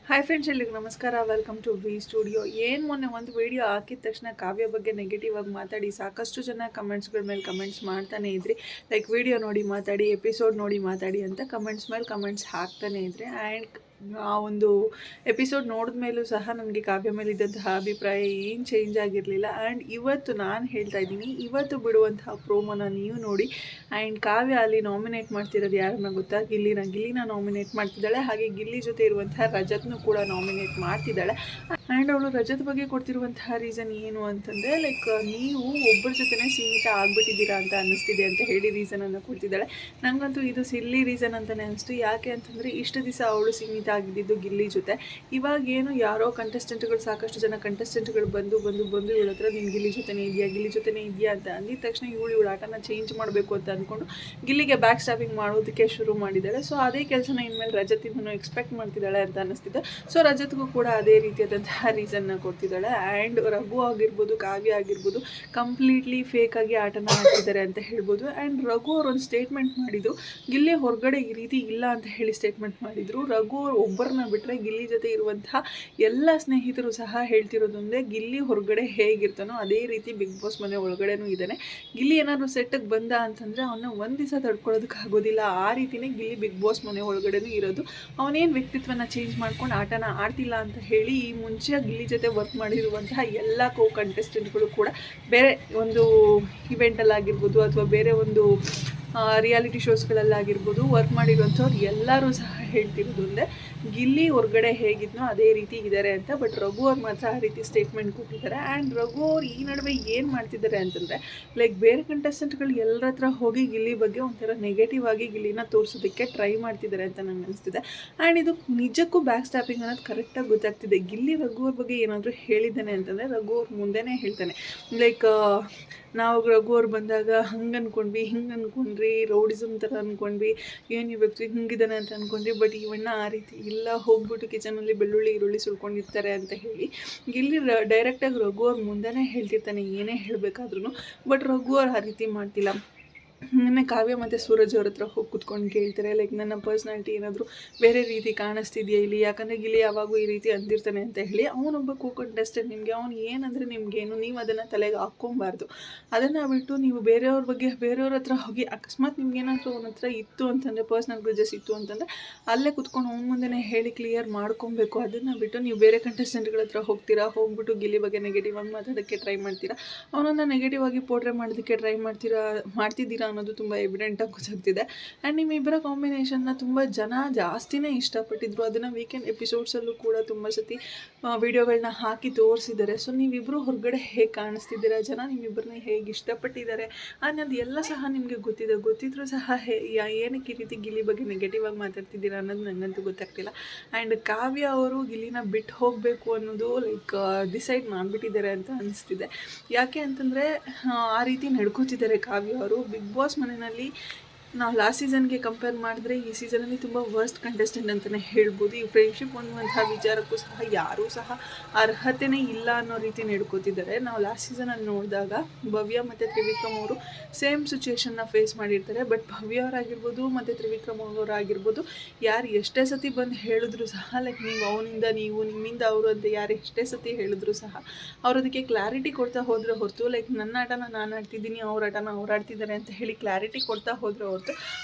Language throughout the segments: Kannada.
ಹಾಯ್ ಫ್ರೆಂಡ್ಸ್, ಎಲ್ಲಿಗೆ ನಮಸ್ಕಾರ. Welcome to V studio. ಏನು ಮೊನ್ನೆ ಒಂದು ವಿಡಿಯೋ ಹಾಕಿದ ತಕ್ಷಣ ಕಾವ್ಯ ಬಗ್ಗೆ ನೆಗೆಟಿವ್ ಆಗಿ ಮಾತಾಡಿ ಸಾಕಷ್ಟು ಜನ ಕಮೆಂಟ್ಸ್ಗಳ ಮೇಲೆ ಕಮೆಂಟ್ಸ್ ಮಾಡ್ತಾನೆ ಇದ್ರಿ. ಲೈಕ್ ವಿಡಿಯೋ ನೋಡಿ ಮಾತಾಡಿ, ಎಪಿಸೋಡ್ ನೋಡಿ ಮಾತಾಡಿ ಅಂತ ಕಮೆಂಟ್ಸ್ ಮೇಲೆ ಕಮೆಂಟ್ಸ್ ಹಾಕ್ತಾನೆ ಇದ್ರಿ. ಆ್ಯಂಡ್ ಆ ಒಂದು ಎಪಿಸೋಡ್ ನೋಡಿದ ಮೇಲೂ ಸಹ ನನಗೆ ಕಾವ್ಯ ಮೇಲೆ ಇದ್ದಂತಹ ಅಭಿಪ್ರಾಯ ಏನು ಚೇಂಜ್ ಆಗಿರಲಿಲ್ಲ. ಆ್ಯಂಡ್ ಇವತ್ತು ನಾನು ಹೇಳ್ತಾ ಇದ್ದೀನಿ, ಇವತ್ತು ಬಿಡುವಂತಹ ಪ್ರೋಮೋನ ನೀವು ನೋಡಿ. ಆ್ಯಂಡ್ ಕಾವ್ಯ ಅಲ್ಲಿ ನಾಮಿನೇಟ್ ಮಾಡ್ತಿರೋದು ಯಾರನ್ನ ಗೊತ್ತಾ? ಗಿಲ್ಲಿನ ನಾಮಿನೇಟ್ ಮಾಡ್ತಿದ್ದಾಳೆ. ಹಾಗೆ ಗಿಲ್ಲಿ ಜೊತೆ ಇರುವಂತಹ ರಜತ್ನು ಕೂಡ ನಾಮಿನೇಟ್ ಮಾಡ್ತಿದ್ದಾಳೆ. ಆ್ಯಂಡ್ ಅವಳು ರಜತ್ ಬಗ್ಗೆ ಕೊಡ್ತಿರುವಂತಹ ರೀಸನ್ ಏನು ಅಂತಂದರೆ, ಲೈಕ್ ನೀವು ಒಬ್ಬರ ಜೊತೆ ಸೀಮಿತ ಆಗಿಬಿಟ್ಟಿದ್ದೀರಾ ಅಂತ ಅನ್ನಿಸ್ತಿದೆ ಅಂತ ಹೇಳಿ ರೀಸನನ್ನು ಕೊಡ್ತಿದ್ದಾಳೆ. ನನಗಂತೂ ಇದು ಸಿಲ್ಲಿ ರೀಸನ್ ಅಂತಲೇ ಅನಿಸ್ತು. ಯಾಕೆ ಅಂತಂದರೆ ಇಷ್ಟು ದಿವಸ ಅವಳು ಸೀಮಿತ ಆಗಿದ್ದು ಗಿಲ್ಲಿ ಜೊತೆ. ಇವಾಗ ಏನು ಯಾರೋ ಕಂಟೆಸ್ಟೆಂಟ್ಗಳು, ಸಾಕಷ್ಟು ಜನ ಕಂಟೆಸ್ಟೆಂಟ್ಗಳು ಬಂದು ಇವಳ ಹತ್ರ ನೀನು ಗಿಲ್ಲಿ ಜೊತೆನೇ ಇದೆಯಾ ಅಂತ ಅಂದಿದ ತಕ್ಷಣ ಇವಳ ಆಟನ ಚೇಂಜ್ ಮಾಡಬೇಕು ಅಂತ ಅಂದ್ಕೊಂಡು ಗಿಲ್ಲಿಗೆ ಬ್ಯಾಕ್ ಸ್ಟಾಪಿಂಗ್ ಮಾಡೋದಕ್ಕೆ ಶುರು ಮಾಡಿದ್ದಾಳೆ. ಸೊ ಅದೇ ಕೆಲಸನ ಇನ್ಮೇಲೆ ರಜತಿಂದನೂ ಎಕ್ಸ್ಪೆಕ್ಟ್ ಮಾಡ್ತಿದ್ದಾಳೆ ಅಂತ ಅನ್ನಿಸ್ತಿದೆ. ಸೊ ರಜತ್ಗೂ ಕೂಡ ಅದೇ ರೀತಿಯಾದಂತಹ ರೀಸನ್ನ ಕೊಡ್ತಿದ್ದಾಳೆ. ಆ್ಯಂಡ್ ರಘು ಆಗಿರ್ಬೋದು, ಕಾವ್ಯ ಆಗಿರ್ಬೋದು, ಕಂಪ್ಲೀಟ್ಲಿ ಫೇಕಾಗಿ ಆಟನ ಆಡ್ತಿದ್ದಾರೆ ಅಂತ ಹೇಳ್ಬೋದು. ಆ್ಯಂಡ್ ರಘು ಅವ್ರು ಒಂದು ಸ್ಟೇಟ್ಮೆಂಟ್ ಮಾಡಿದ್ದು, ಗಿಲ್ಲಿ ಹೊರಗಡೆ ಈ ರೀತಿ ಇಲ್ಲ ಅಂತ ಹೇಳಿ ಸ್ಟೇಟ್ಮೆಂಟ್ ಮಾಡಿದರು. ರಘು ಅವ್ರು ಒಬ್ಬರನ್ನ ಬಿಟ್ಟರೆ ಗಿಲ್ಲಿ ಜೊತೆ ಇರುವಂತಹ ಎಲ್ಲ ಸ್ನೇಹಿತರು ಸಹ ಹೇಳ್ತಿರೋದೊಂದೇ, ಗಿಲ್ಲಿ ಹೊರಗಡೆ ಹೇಗಿರ್ತಾನೋ ಅದೇ ರೀತಿ ಬಿಗ್ ಬಾಸ್ ಮನೆ ಒಳಗಡೆನೂ ಇದ್ದಾನೆ. ಗಿಲ್ಲಿ ಏನಾದರೂ ಸೆಟ್ಟಿಗೆ ಬಂದ ಅಂತಂದರೆ ಅವನ್ನ ಒಂದು ದಿವಸ ತಡ್ಕೊಳ್ಳೋದಕ್ಕಾಗೋದಿಲ್ಲ. ಆ ರೀತಿಯೇ ಗಿಲ್ಲಿ ಬಿಗ್ ಬಾಸ್ ಮನೆ ಒಳಗಡೆನೂ ಇರೋದು. ಅವನೇನು ವ್ಯಕ್ತಿತ್ವನ ಚೇಂಜ್ ಮಾಡ್ಕೊಂಡು ಆಟನ ಆಡ್ತಿಲ್ಲ ಅಂತ ಹೇಳಿ ಈ ಮುಂಚೆ ಗಿಲ್ಲಿ ಜೊತೆ ವರ್ಕ್ ಮಾಡಿರುವಂತಹ ಎಲ್ಲ ಕಂಟೆಸ್ಟೆಂಟ್ಗಳು ಕೂಡ ಬೇರೆ ಒಂದು ಇವೆಂಟಲ್ಲಾಗಿರ್ಬೋದು ಅಥವಾ ಬೇರೆ ಒಂದು ರಿಯಾಲಿಟಿ ಶೋಸ್ಗಳಲ್ಲಾಗಿರ್ಬೋದು ವರ್ಕ್ ಮಾಡಿರುವಂಥವ್ರು ಎಲ್ಲರೂ ಸಹ ಹೇಳ್ತಿರೋದು ಅಂದರೆ, ಗಿಲ್ಲಿ ಹೊರಗಡೆ ಹೇಗಿದ್ನೋ ಅದೇ ರೀತಿ ಇದ್ದಾರೆ ಅಂತ. ಬಟ್ ರಘು ಅವ್ರು ಮಾತ್ರ ಆ ರೀತಿ ಸ್ಟೇಟ್ಮೆಂಟ್ ಕೊಟ್ಟಿದ್ದಾರೆ. ಆ್ಯಂಡ್ ರಘು ಅವ್ರು ಈ ನಡುವೆ ಏನು ಮಾಡ್ತಿದ್ದಾರೆ ಅಂತಂದರೆ, ಲೈಕ್ ಬೇರೆ ಕಂಟೆಸ್ಟೆಂಟ್ಗಳು ಎಲ್ಲರ ಹತ್ರ ಹೋಗಿ ಗಿಲ್ಲಿ ಬಗ್ಗೆ ಒಂಥರ ನೆಗೆಟಿವ್ ಆಗಿ ಗಿಲ್ಲಿನ ತೋರಿಸೋದಕ್ಕೆ ಟ್ರೈ ಮಾಡ್ತಿದ್ದಾರೆ ಅಂತ ನನಗೆ ಅನಿಸ್ತಿದೆ. ಆ್ಯಂಡ್ ಇದು ನಿಜಕ್ಕೂ ಬ್ಯಾಕ್ ಸ್ಟಾಪಿಂಗ್ ಅನ್ನೋದು ಕರೆಕ್ಟಾಗಿ ಗೊತ್ತಾಗ್ತಿದೆ. ಗಿಲ್ಲಿ ರಘು ಅವ್ರ ಬಗ್ಗೆ ಏನಾದರೂ ಹೇಳಿದ್ದಾನೆ ಅಂತಂದರೆ ರಘು ಅವ್ರ ಮುಂದೆನೇ ಹೇಳ್ತಾನೆ, ಲೈಕ್ ನಾವು ರಘು ಅವ್ರು ಬಂದಾಗ ಹಂಗೆ ಅಂದ್ಕೊಂಡ್ವಿ, ಹಿಂಗೆ ಅಂದ್ಕೊಂಡ್ರಿ, ರೌಡಿಸಮ್ ಥರ ಅಂದ್ಕೊಂಡ್ವಿ, ಏನು ಈ ವ್ಯಕ್ತಿ ಹಿಂಗಿದ್ದಾನೆ ಅಂತ ಅಂದ್ಕೊಂಡ್ವಿ, ಬಟ್ ಇವಣ್ಣ ಆ ರೀತಿ ಇಲ್ಲ, ಹೋಗ್ಬಿಟ್ಟು ಕಿಚನಲ್ಲಿ ಬೆಳ್ಳುಳ್ಳಿ ಈರುಳ್ಳಿ ಸುಳ್ಕೊಂಡಿರ್ತಾರೆ ಅಂತ ಹೇಳಿ ಗಿಲ್ಲಿ ಡೈರೆಕ್ಟಾಗಿ ರಘು ಅವ್ರ ಮುಂದೆನೇ ಹೇಳ್ತಿರ್ತಾನೆ ಏನೇ ಹೇಳಬೇಕಾದ್ರೂ. ಬಟ್ ರಘು ಅವ್ರು ಆ ರೀತಿ ಮಾಡ್ತಿಲ್ಲ. ನಿನ್ನೆ ಕಾವ್ಯ ಮತ್ತು ಸೂರಜ್ ಅವ್ರ ಹತ್ರ ಹೋಗಿ ಕುತ್ಕೊಂಡು ಕೇಳ್ತಾರೆ, ಲೈಕ್ ನನ್ನ ಪರ್ಸ್ನಾಲಿಟಿ ಏನಾದರೂ ಬೇರೆ ರೀತಿ ಕಾಣಿಸ್ತಿದೆಯಾ ಇಲ್ಲಿ, ಯಾಕಂದರೆ ಗಿಲ್ಲಿ ಯಾವಾಗೂ ಈ ರೀತಿ ಅಂದಿರ್ತಾನೆ ಅಂತ ಹೇಳಿ. ಅವನೊಬ್ಬ ಕಂಟೆಸ್ಟೆಂಟ್, ನಿಮಗೆ ಅವ್ನು ಏನಂದರೆ ನಿಮಗೇನು, ನೀವು ಅದನ್ನು ತಲೆಗೆ ಹಾಕ್ಕೊಬಾರ್ದು. ಅದನ್ನು ಬಿಟ್ಟು ನೀವು ಬೇರೆಯವ್ರ ಬಗ್ಗೆ ಬೇರೆಯವ್ರ ಹತ್ರ ಹೋಗಿ ಅಕಸ್ಮಾತ್ ನಿಮ್ಗೇನಾದರೂ ಅವನ ಹತ್ರ ಇತ್ತು ಅಂತಂದರೆ, ಪರ್ಸ್ನಲ್ ಗ್ರಿಜಸ್ ಇತ್ತು ಅಂತಂದರೆ ಅಲ್ಲೇ ಕುತ್ಕೊಂಡು ಅವ್ನ ಮುಂದೆನೇ ಹೇಳಿ ಕ್ಲಿಯರ್ ಮಾಡ್ಕೊಬೇಕು. ಅದನ್ನು ಬಿಟ್ಟು ನೀವು ಬೇರೆ ಕಂಟೆಸ್ಟೆಂಟ್ಗಳ ಹತ್ರ ಹೋಗ್ಬಿಟ್ಟು ಗಿಲ್ಲಿ ಬಗ್ಗೆ ನೆಗೆಟಿವ್ ಆಗಿ ಮಾತಾಡೋಕ್ಕೆ ಟ್ರೈ ಮಾಡ್ತೀರಾ, ಅವನನ್ನು ನೆಗೆಟಿವ್ ಆಗಿ ಪೋರ್ಟ್ರೇ ಮಾಡೋದಕ್ಕೆ ಟ್ರೈ ಮಾಡ್ತಿದ್ದೀರಾ ಅನ್ನೋದು ತುಂಬ ಎವಿಡೆಂಟಾಗಿ ಗೊತ್ತಾಗ್ತಿದೆ. ಆ್ಯಂಡ್ ನಿಮ್ಮಿಬ್ಬರ ಕಾಂಬಿನೇಷನ್ನ ತುಂಬ ಜನ ಜಾಸ್ತಿನೇ ಇಷ್ಟಪಟ್ಟಿದ್ರು. ಅದನ್ನು ವೀಕೆಂಡ್ ಎಪಿಸೋಡ್ಸಲ್ಲೂ ಕೂಡ ತುಂಬ ಸತಿ ವಿಡಿಯೋಗಳನ್ನ ಹಾಕಿ ತೋರಿಸಿದ್ದಾರೆ. ಸೊ ನೀವಿಬ್ಬರು ಹೊರಗಡೆ ಹೇಗೆ ಕಾಣಿಸ್ತಿದ್ದೀರಾ, ಜನ ನಿಮ್ಮಿಬ್ಬರನ್ನ ಹೇಗೆ ಇಷ್ಟಪಟ್ಟಿದ್ದಾರೆ ಅನ್ನೋದು ಎಲ್ಲ ಸಹ ನಿಮಗೆ ಗೊತ್ತಿದ್ರೂ ಸಹ ಏನಕ್ಕೆ ಈ ರೀತಿ ಗಿಲ್ಲಿ ಬಗ್ಗೆ ನೆಗೆಟಿವ್ ಆಗಿ ಮಾತಾಡ್ತಿದ್ದೀರಾ ಅನ್ನೋದು ನನಗಂತೂ ಗೊತ್ತಾಗ್ತಿಲ್ಲ. ಆ್ಯಂಡ್ ಕಾವ್ಯ ಅವರು ಗಿಲ್ಲಿನ ಬಿಟ್ಟು ಹೋಗಬೇಕು ಅನ್ನೋದು ಲೈಕ್ ಡಿಸೈಡ್ ಮಾಡಿಬಿಟ್ಟಿದ್ದಾರೆ ಅಂತ ಅನಿಸ್ತಿದೆ. ಯಾಕೆ ಅಂತಂದರೆ ಆ ರೀತಿ ನಡ್ಕೋತಿದ್ದಾರೆ ಕಾವ್ಯ ಅವರು. ಬಿಗ್ ಬಾಸ್ ಮನೆಯಲ್ಲಿ ನಾವು ಲಾಸ್ಟ್ ಸೀಸನ್ಗೆ ಕಂಪೇರ್ ಮಾಡಿದ್ರೆ ಈ ಸೀಸನಲ್ಲಿ ತುಂಬ ವರ್ಸ್ಟ್ ಕಂಟೆಸ್ಟೆಂಟ್ ಅಂತಲೇ ಹೇಳ್ಬೋದು. ಈ ಫ್ರೆಂಡ್ಶಿಪ್ ಹೊಂದುವಂಥ ವಿಚಾರಕ್ಕೂ ಸಹ ಯಾರೂ ಸಹ ಅರ್ಹತೆಯೇ ಇಲ್ಲ ಅನ್ನೋ ರೀತಿ ನಡ್ಕೋತಿದ್ದಾರೆ. ನಾವು ಲಾಸ್ಟ್ ಸೀಸನಲ್ಲಿ ನೋಡಿದಾಗ ಭವ್ಯ ಮತ್ತು ತ್ರಿವಿಕ್ರಮ್ ಅವರು ಸೇಮ್ ಸಿಚುವೇಶನ್ನ ಫೇಸ್ ಮಾಡಿರ್ತಾರೆ. ಬಟ್ ಭವ್ಯ ಅವರಾಗಿರ್ಬೋದು ಮತ್ತು ತ್ರಿವಿಕ್ರಮ್ ಅವರಾಗಿರ್ಬೋದು ಯಾರು ಎಷ್ಟೇ ಸತಿ ಬಂದು ಹೇಳಿದ್ರು ಸಹ, ಲೈಕ್ ನೀವು ಅವನಿಂದ ನೀವು, ನಿಮ್ಮಿಂದ ಅವರು ಅಂತ ಯಾರು ಎಷ್ಟೇ ಸತಿ ಹೇಳಿದ್ರು ಸಹ ಅವ್ರು ಅದಕ್ಕೆ ಕ್ಲಾರಿಟಿ ಕೊಡ್ತಾ ಹೋದರೆ ಹೊರತು, ಲೈಕ್ ನನ್ನ ಆಟನ ನಾನು ಆಡ್ತಿದ್ದೀನಿ, ಅವ್ರ ಆಟನ ಅವ್ರು ಆಡ್ತಿದ್ದಾರೆ ಅಂತ ಹೇಳಿ ಕ್ಲಾರಿಟಿ ಕೊಡ್ತಾ ಹೋದರೆ ಹೊರತು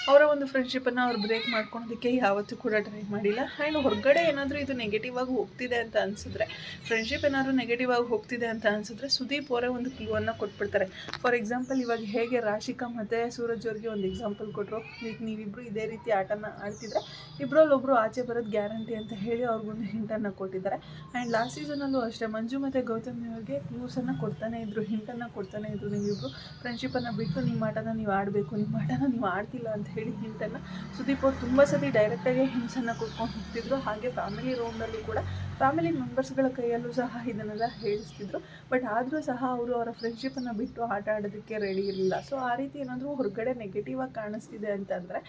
ಅವರ ಒಂದು ಫ್ರೆಂಡ್ಶಿಪ್ಪನ್ನು ಅವ್ರು ಬ್ರೇಕ್ ಮಾಡ್ಕೊಳೋದಕ್ಕೆ ಯಾವತ್ತೂ ಕೂಡ ಟ್ರೈ ಮಾಡಿಲ್ಲ. ಆ್ಯಂಡ್ ಹೊರಗಡೆ ಏನಾದರೂ ಇದು ನೆಗೆಟಿವ್ ಆಗಿ ಹೋಗ್ತಿದೆ ಅಂತ ಅನಿಸಿದ್ರೆ, ಫ್ರೆಂಡ್ಶಿಪ್ ಏನಾದರೂ ನೆಗೆಟಿವ್ ಆಗಿ ಹೋಗ್ತಿದೆ ಅಂತ ಅನಿಸಿದ್ರೆ ಸುದೀಪ್ ಅವರೇ ಒಂದು ಕ್ಲೂವನ್ನು ಕೊಟ್ಬಿಡ್ತಾರೆ. ಫಾರ್ ಎಕ್ಸಾಂಪಲ್, ಇವಾಗ ಹೇಗೆ ರಾಶಿಕಾ ಮತ್ತು ಸೂರಜ್ ಅವ್ರಿಗೆ ಒಂದು ಎಕ್ಸಾಂಪಲ್ ಕೊಟ್ಟರು, ಈಗ ನೀವಿಬ್ಬರು ಇದೇ ರೀತಿ ಆಟನ ಆಡ್ತಿದ್ರೆ ಇಬ್ಬರಲ್ಲೊಬ್ಬರು ಆಚೆ ಬರೋದು ಗ್ಯಾರಂಟಿ ಅಂತ ಹೇಳಿ ಅವ್ರಿಗೊಂದು ಹಿಂಟನ್ನು ಕೊಟ್ಟಿದ್ದಾರೆ. ಆ್ಯಂಡ್ ಲಾಸ್ಟ್ ಸೀಸನಲ್ಲೂ ಅಷ್ಟೇ ಮಂಜು ಮತ್ತು ಗೌತಮಿ ಅವ್ರಿಗೆ ಕ್ಲೂಸನ್ನು ಕೊಡ್ತಾನೆ ಇದ್ರು, ಹಿಂಟನ್ನು ಕೊಡ್ತಾನೆ ಇದ್ರು. ನೀವಿಬ್ಬರು ಫ್ರೆಂಡ್ಶಿಪ್ಪನ್ನು ಬಿಟ್ಟು ನಿಮ್ಮ ಆಟನ ನೀವು ಆಡಬೇಕು, ನಿಮ್ಮ ಆಟನ ನೀವು ಆಡ್ತಿಲ್ಲ ಅಂತ ಹೇಳಿ ಹಿಂಟನ್ನು ಸುದೀಪ್ ಅವ್ರು ತುಂಬ ಸತಿ ಡೈರೆಕ್ಟಾಗಿ ಹಿಂಟ್ಸನ್ನು ಕೊಟ್ಕೊಂಡು ಹೋಗ್ತಿದ್ರು. ಹಾಗೆ ಫ್ಯಾಮಿಲಿ ರೌಂಡಲ್ಲೂ ಕೂಡ ಫ್ಯಾಮಿಲಿ ಮೆಂಬರ್ಸ್ಗಳ ಕೈಯಲ್ಲೂ ಸಹ ಇದನ್ನೆಲ್ಲ ಹೇಳಿಸ್ತಿದ್ರು. ಬಟ್ ಆದರೂ ಸಹ ಅವರು ಅವರ ಫ್ರೆಂಡ್ಶಿಪ್ಪನ್ನು ಬಿಟ್ಟು ಆಟ ಆಡೋದಕ್ಕೆ ರೆಡಿ ಇರಲಿಲ್ಲ. ಸೊ ಆ ರೀತಿ ಏನಾದರೂ ಹೊರಗಡೆ ನೆಗೆಟಿವ್ ಆಗಿ ಕಾಣಿಸ್ತಿದೆ ಅಂತಂದರೆ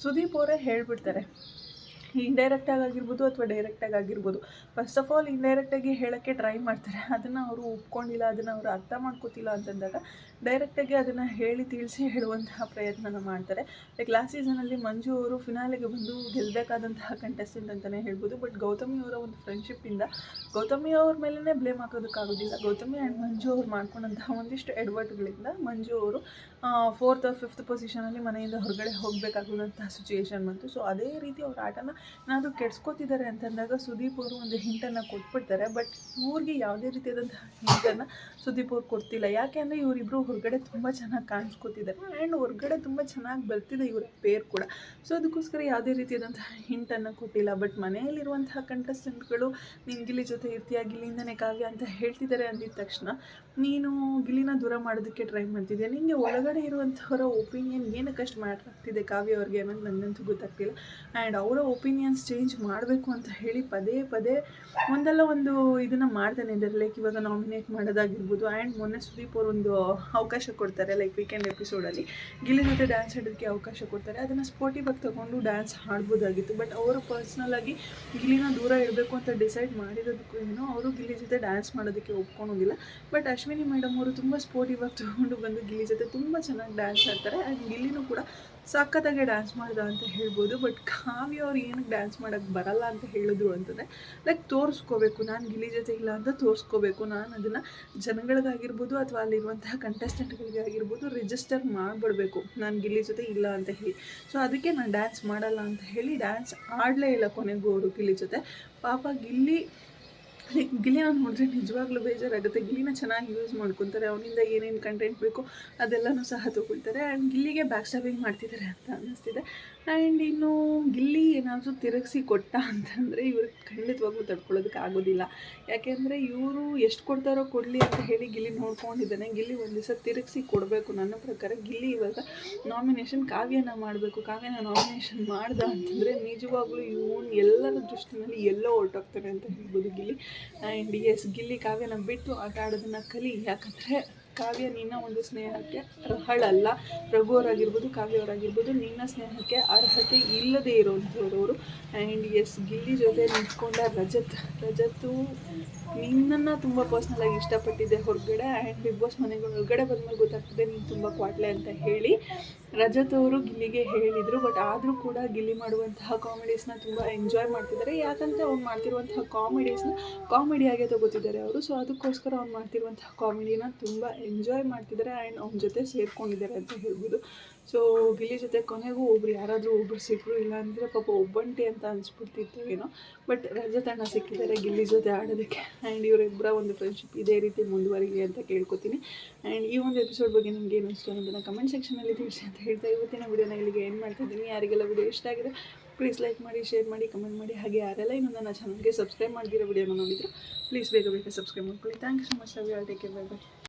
ಸುದೀಪ್ ಅವರೇ ಹೇಳ್ಬಿಡ್ತಾರೆ, ಇಂಡೈರೆಕ್ಟಾಗಿ ಆಗಿರ್ಬೋದು ಅಥವಾ ಡೈರೆಕ್ಟಾಗಿ ಆಗಿರ್ಬೋದು. ಫಸ್ಟ್ ಆಫ್ ಆಲ್ ಇಂಡೈರೆಕ್ಟಾಗಿ ಹೇಳೋಕ್ಕೆ ಟ್ರೈ ಮಾಡ್ತಾರೆ, ಅದನ್ನು ಅವರು ಒಪ್ಕೊಂಡಿಲ್ಲ, ಅದನ್ನು ಅವರು ಅರ್ಥ ಮಾಡ್ಕೋತಿಲ್ಲ ಅಂತಂದಾಗ ಡೈರೆಕ್ಟಾಗಿ ಅದನ್ನು ಹೇಳಿ ತಿಳಿಸಿ ಹೇಳುವಂತಹ ಪ್ರಯತ್ನನ ಮಾಡ್ತಾರೆ. ಲೈಕ್ ಲಾಸ್ಟ್ ಸೀಸನಲ್ಲಿ ಮಂಜು ಅವರು ಫಿನಾಲೆಗೆ ಬಂದು ಗೆಲ್ಲಬೇಕಾದಂತಹ ಕಂಟೆಸ್ಟೆಂಟ್ ಅಂತಲೇ ಹೇಳ್ಬೋದು. ಬಟ್ ಗೌತಮಿ ಅವರ ಒಂದು ಫ್ರೆಂಡ್ಶಿಪ್ಪಿಂದ ಗೌತಮಿ ಅವ್ರ ಮೇಲೇ ಬ್ಲೇಮ್ ಹಾಕೋದಕ್ಕಾಗೋದಿಲ್ಲ. ಗೌತಮಿ ಆ್ಯಂಡ್ ಮಂಜು ಅವ್ರು ಮಾಡ್ಕೊಂಡಂತಹ ಒಂದಿಷ್ಟು ಎಡವಟ್ಟುಗಳಿಂದ ಮಂಜು ಅವರು 4th or 5th ಪೊಸಿಷನಲ್ಲಿ ಮನೆಯಿಂದ ಹೊರಗಡೆ ಹೋಗಬೇಕಾಗುವಂತಹ ಸಿಚುಯೇಷನ್ ಬಂತು. ಸೊ ಅದೇ ರೀತಿ ಅವ್ರ ಆಟನ ಏನಾದರೂ ಕೆಡ್ಸ್ಕೊತಿದ್ದಾರೆ ಅಂತಂದಾಗ ಸುದೀಪ್ ಅವರು ಒಂದು ಹಿಂಟನ್ನು ಕೊಟ್ಬಿಡ್ತಾರೆ. ಬಟ್ ಇವ್ರಿಗೆ ಯಾವುದೇ ರೀತಿಯಾದಂತಹ ಹಿಂಟನ್ನು ಸುದೀಪ್ ಅವ್ರು ಕೊಡ್ತಿಲ್ಲ. ಯಾಕೆ ಅಂದರೆ ಇವರಿಬ್ಬರು ಹೊರಗಡೆ ತುಂಬ ಚೆನ್ನಾಗಿ ಕಾಣಿಸ್ಕೊತಿದ್ದಾರೆ ಆ್ಯಂಡ್ ಹೊರಗಡೆ ತುಂಬ ಚೆನ್ನಾಗಿ ಬರ್ತಿದೆ ಇವರ ಪೇರ್ ಕೂಡ. ಸೊ ಅದಕ್ಕೋಸ್ಕರ ಯಾವುದೇ ರೀತಿಯಾದಂತಹ ಹಿಂಟನ್ನು ಕೊಟ್ಟಿಲ್ಲ. ಬಟ್ ಮನೆಯಲ್ಲಿರುವಂತಹ ಕಂಟೆಸ್ಟೆಂಟ್ಗಳು ನೀನು ಗಿಲ್ಲಿ ಜೊತೆ ಇರ್ತೀಯ, ಗಿಲ್ಲಿಂದನೇ ಕಾವ್ಯ ಅಂತ ಹೇಳ್ತಿದ್ದಾರೆ ಅಂದಿದ ತಕ್ಷಣ ನೀನು ಗಿಲ್ಲಿನ ದೂರ ಮಾಡೋದಕ್ಕೆ ಟ್ರೈ ಮಾಡ್ತಿದ್ಯಾ. ನಿಮಗೆ ಒಳಗಡೆ ಇರುವಂಥವರ ಒಪಿನಿಯನ್ ಏನಕ್ಕಷ್ಟು ಮ್ಯಾಟ್ರ್ ಆಗ್ತಿದೆ ಕಾವ್ಯ ಅವ್ರಿಗೆ ಅನ್ನೋದು ನನಗಂತೂ ಗೊತ್ತಾಗ್ತಿಲ್ಲ. ಆ್ಯಂಡ್ ಅವರ ಒಪಿನಿಯನ್ಸ್ ಚೇಂಜ್ ಮಾಡಬೇಕು ಅಂತ ಹೇಳಿ ಪದೇ ಪದೇ ಒಂದಲ್ಲ ಒಂದು ಇದನ್ನು ಮಾಡ್ತಾನೆ ಇದ್ದಾರೆ. ಲೈಕ್ ಇವಾಗ ನಾಮಿನೇಟ್ ಮಾಡೋದಾಗಿರ್ಬೋದು. ಆ್ಯಂಡ್ ಮೊನ್ನೆ ಸುದೀಪ್ ಅವರು ಒಂದು ಅವಕಾಶ ಕೊಡ್ತಾರೆ, ಲೈಕ್ ವೀಕೆಂಡ್ ಎಪಿಸೋಡಲ್ಲಿ ಗಿಲ್ಲಿ ಜೊತೆ ಡ್ಯಾನ್ಸ್ ಆಡೋದಕ್ಕೆ ಅವಕಾಶ ಕೊಡ್ತಾರೆ. ಅದನ್ನು ಸ್ಪೋರ್ಟಿವಾಗಿ ತೊಗೊಂಡು ಡ್ಯಾನ್ಸ್ ಆಡ್ಬೋದಾಗಿತ್ತು. ಬಟ್ ಅವರು ಪರ್ಸ್ನಲಾಗಿ ಗಿಲ್ಲಿನ ದೂರ ಇಡಬೇಕು ಅಂತ ಡಿಸೈಡ್ ಮಾಡಿರೋದಕ್ಕೂ ಏನೋ ಅವರು ಗಿಲ್ಲಿ ಜೊತೆ ಡ್ಯಾನ್ಸ್ ಮಾಡೋದಕ್ಕೆ ಒಪ್ಕೊಳೋದಿಲ್ಲ. ಬಟ್ ಅಶ್ವಿನಿ ಮೇಡಮ್ ಅವರು ತುಂಬ ಸ್ಪೋರ್ಟಿವಾಗಿ ತೊಗೊಂಡು ಬಂದು ಗಿಲ್ಲಿ ಜೊತೆ ತುಂಬ ಚೆನ್ನಾಗಿ ಡ್ಯಾನ್ಸ್ ಆಡ್ತಾರೆ. ಆ್ಯಂಡ್ ಗಿಲ್ಲಿನೂ ಕೂಡ ಸಖತ್ತಾಗೆ ಡ್ಯಾನ್ಸ್ ಮಾಡ್ದ ಅಂತ ಹೇಳ್ಬೋದು. ಬಟ್ ಕಾವ್ಯ ಅವ್ರು ಏನಕ್ಕೆ ಡ್ಯಾನ್ಸ್ ಮಾಡೋಕ್ಕೆ ಬರಲ್ಲ ಅಂತ ಹೇಳಿದ್ರು ಅಂತಂದರೆ ಲೈಕ್ ತೋರಿಸ್ಕೋಬೇಕು, ನಾನು ಗಿಲ್ಲಿ ಜೊತೆ ಇಲ್ಲ ಅಂತ ತೋರಿಸ್ಕೋಬೇಕು. ನಾನು ಅದನ್ನು ಜನಗಳಿಗಾಗಿರ್ಬೋದು ಅಥವಾ ಅಲ್ಲಿರುವಂತಹ ಕಂಟೆಸ್ಟೆಂಟ್ಗಳಿಗೆ ಆಗಿರ್ಬೋದು ರಿಜಿಸ್ಟರ್ ಮಾಡಿಬಿಡ್ಬೇಕು, ನಾನು ಗಿಲ್ಲಿ ಜೊತೆ ಇಲ್ಲ ಅಂತ ಹೇಳಿ. ಸೊ ಅದಕ್ಕೆ ನಾನು ಡ್ಯಾನ್ಸ್ ಮಾಡಲ್ಲ ಅಂತ ಹೇಳಿ ಡ್ಯಾನ್ಸ್ ಆಡಲೇ ಇಲ್ಲ ಕೊನೆಗೂ ಅವರು ಗಿಲ್ಲಿ ಜೊತೆ. ಪಾಪ ಗಿಲ್ಲಿನ ನೋಡಿದ್ರೆ ನಿಜವಾಗ್ಲೂ ಬೇಜಾರಾಗುತ್ತೆ. ಗಿಲ್ಲಿನ ಚೆನ್ನಾಗಿ ಯೂಸ್ ಮಾಡ್ಕೊತಾರೆ, ಅವನಿಂದ ಏನೇನು ಕಂಟೆಂಟ್ ಬೇಕೋ ಅದೆಲ್ಲನೂ ಸಹ ತೊಗೊಳ್ತಾರೆ. ಆ್ಯಂಡ್ ಗಿಲ್ಲಿಗೆ ಬ್ಯಾಕ್ ಸ್ಟಾಬಿಂಗ್ ಮಾಡ್ತಿದ್ದಾರೆ ಅಂತ ಅನ್ನಿಸ್ತಿದೆ. ಆ್ಯಂಡ್ ಇನ್ನು ಗಿಲ್ಲಿ ಏನಾದರೂ ತಿರುಗಿಸಿ ಕೊಟ್ಟ ಅಂತಂದರೆ ಇವ್ರಿಗೆ ಖಂಡಿತವಾಗ್ಲೂ ತಡ್ಕೊಳ್ಳೋದಕ್ಕೆ ಆಗೋದಿಲ್ಲ. ಯಾಕೆಂದರೆ ಇವರು ಎಷ್ಟು ಕೊಡ್ತಾರೋ ಕೊಡಲಿ ಅಂತ ಹೇಳಿ ಗಿಲ್ಲಿ ನೋಡ್ಕೊಂಡಿದ್ದಾನೆ. ಗಿಲ್ಲಿ ಒಂದು ದಿವಸ ತಿರುಗಿಸಿ ಕೊಡಬೇಕು. ನನ್ನ ಪ್ರಕಾರ ಗಿಲ್ಲಿ ಇವಾಗ ನಾಮಿನೇಷನ್ ಕಾವ್ಯನ ಮಾಡಬೇಕು. ಕಾವ್ಯನ ನಾಮಿನೇಷನ್ ಮಾಡ್ದ ಅಂತಂದರೆ ನಿಜವಾಗ್ಲೂ ಇವನು ಎಲ್ಲರ ದೃಷ್ಟಿನಲ್ಲಿ ಎಲ್ಲೋ ಹೊರಟೋಗ್ತಾನೆ ಅಂತ ಹೇಳ್ಬೋದು ಗಿಲ್ಲಿ. ಆ್ಯಂಡ್ ಎಸ್, ಗಿಲ್ಲಿ ಕಾವ್ಯನ ಬಿಟ್ಟು ಆಟ ಆಡೋದನ್ನು ಕಲಿ. ಯಾಕಂದರೆ ಕಾವ್ಯ ನಿನ್ನ ಒಂದು ಸ್ನೇಹಕ್ಕೆ ಅರ್ಹಳಲ್ಲ. ರಘು ಅವರಾಗಿರ್ಬೋದು, ಕಾವ್ಯ ಅವರಾಗಿರ್ಬೋದು, ನಿನ್ನ ಸ್ನೇಹಕ್ಕೆ ಅರ್ಹತೆ ಇಲ್ಲದೇ ಇರೋವಂಥವ್ರವರು. ಆ್ಯಂಡ್ ಎಸ್, ಗಿಲ್ಲಿ ಜೊತೆ ನಿಂತ್ಕೊಂಡ ರಜತ್ತು ನಿನ್ನನ್ನು ತುಂಬ ಪರ್ಸ್ನಲಾಗಿ ಇಷ್ಟಪಟ್ಟಿದ್ದೆ ಹೊರಗಡೆ. ಆ್ಯಂಡ್ ಬಿಗ್ ಬಾಸ್ ಮನೆಗಳ ಹೊರಗಡೆ ಬಂದಮೇಲೆ ಗೊತ್ತಾಗ್ತದೆ ನೀನು ತುಂಬ ಕ್ವಾಟ್ಲೆ ಅಂತ ಹೇಳಿ ರಜತ್ ಅವರು ಗಿಲ್ಲಿಗೆ ಹೇಳಿದರು. ಬಟ್ ಆದರೂ ಕೂಡ ಗಿಲ್ಲಿ ಮಾಡುವಂತಹ ಕಾಮಿಡೀಸ್ನ ತುಂಬ ಎಂಜಾಯ್ ಮಾಡ್ತಿದ್ದಾರೆ. ಯಾಕಂದರೆ ಅವ್ನು ಮಾಡ್ತಿರುವಂತಹ ಕಾಮಿಡಿಯಾಗೆ ತಗೋತಿದ್ದಾರೆ ಅವರು. ಸೊ ಅದಕ್ಕೋಸ್ಕರ ಅವ್ನು ಮಾಡ್ತಿರುವಂತಹ ಕಾಮಿಡಿನ ತುಂಬ ಎಂಜಾಯ್ ಮಾಡ್ತಿದ್ದಾರೆ ಆ್ಯಂಡ್ ಅವ್ನ ಜೊತೆ ಸೇರ್ಕೊಂಡಿದ್ದಾರೆ ಅಂತ ಹೇಳ್ಬೋದು. ಸೊ ಗಿಲ್ಲಿ ಜೊತೆ ಕೊನೆಗೂ ಯಾರಾದರೂ ಒಬ್ಬರು ಸಿಕ್ಕರು, ಇಲ್ಲಾಂದರೆ ಪಾಪ ಒಬ್ಬಂಟಿ ಅಂತ ಅನಿಸ್ಬಿಡ್ತಿತ್ತು ಏನೋ. ಬಟ್ ರಜತ್ ಅಣ್ಣ ಸಿಕ್ಕಿದ್ದಾರೆ ಗಿಲ್ಲಿ ಜೊತೆ ಆಡೋದಕ್ಕೆ. ಆ್ಯಂಡ್ ಇವರಿಬ್ಬರ ಒಂದು ಫ್ರೆಂಡ್ಶಿಪ್ ಇದೇ ರೀತಿ ಮುಂದುವರಿಲಿ ಅಂತ ಕೇಳ್ಕೊತೀನಿ. ಆ್ಯಂಡ್ ಈ ಒಂದು ಎಪಿಸೋಡ್ ಬಗ್ಗೆ ನಿಮ್ಗೆ ಏನು ಅನಿಸ್ತು ಅನ್ನೋದನ್ನು ಕಮೆಂಟ್ ಸೆಕ್ಷನಲ್ಲಿ ತಿಳಿಸಿ ಅಂತ ಹೇಳ್ತಾ ಇವತ್ತಿನ ವಿಡಿಯೋನ ಇಲ್ಲಿಗೆ ಏನು ಮಾಡ್ತಿದ್ದೀನಿ. ಯಾರಿಗೆಲ್ಲ ವಿಡಿಯೋ ಇಷ್ಟ ಆಗಿದೆ ಪ್ಲೀಸ್ ಲೈಕ್ ಮಾಡಿ, ಶೇರ್ ಮಾಡಿ, ಕಮೆಂಟ್ ಮಾಡಿ. ಹಾಗೆ ಯಾರೆಲ್ಲ ಇನ್ನೂ ನನ್ನ ಚಾನಲ್ಗೆ ಸಬ್ಸ್ಕ್ರೈಬ್ ಮಾಡಿದಿರೋ ವಿಡಿಯೋನ ನೋಡಿದ್ರು ಪ್ಲೀಸ್ ಬೇಗ ಸಬ್ಸ್ಕ್ರೈಬ್ ಮಾಡ್ಕೊಳ್ಳಿ. Thank you so much. Love you all. Take care. Bye by.